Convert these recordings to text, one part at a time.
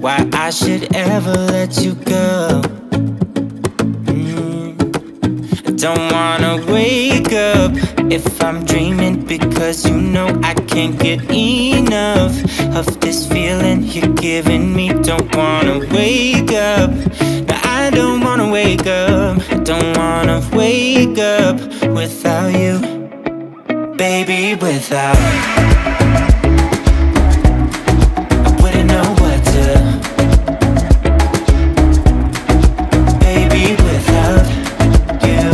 why I should ever let you go. I don't wanna wake up if I'm dreaming, because you know I can't get enough of this feeling you're giving me. Don't wanna wake up, no, I don't wanna wake up. I don't wanna wake up without you, baby, without. I wouldn't know what to, baby, without you.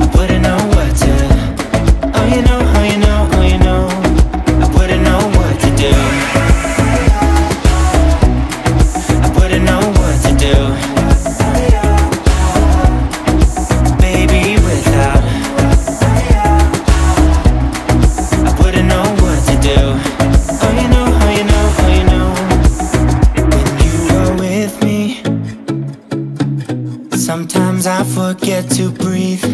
I wouldn't know what to, oh you know, oh you know, oh you know. I wouldn't know what to do. I wouldn't know what to do, baby, without. I wouldn't know what to do. Oh you know, oh you know, oh you know. When you are with me, sometimes I forget to breathe.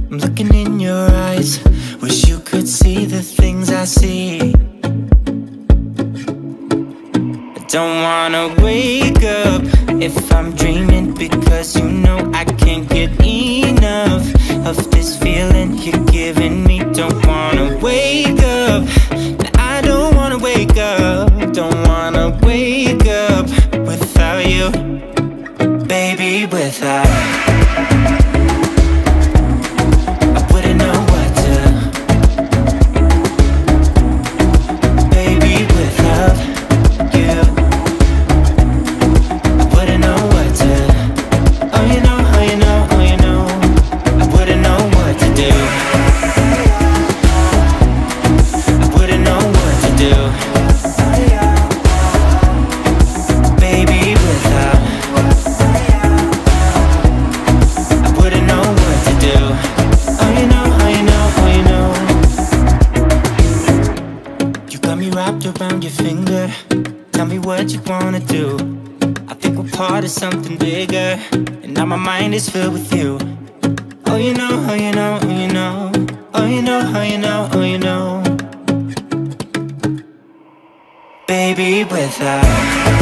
I'm looking in your eyes, wish you could see the things I see. I don't wanna wake up if I'm dreaming, because you know I can't get enough of this feeling you're giving me. Don't wanna wake up, I don't wanna wake up. Don't wanna wake up without you, baby, without. I wouldn't know what to, baby, without you. I wouldn't know what to, oh you know, oh you know, oh you know. I wouldn't know what to do. I wouldn't know what to do, baby, without. I wouldn't know what to do. Oh you know, oh you know, oh you know. You got me wrapped around your finger. Tell me what you wanna do. I think we're part of something bigger, and now my mind is filled with you. Oh you know, oh you know, oh you know. Oh you know, oh you know, oh you know. Baby, without.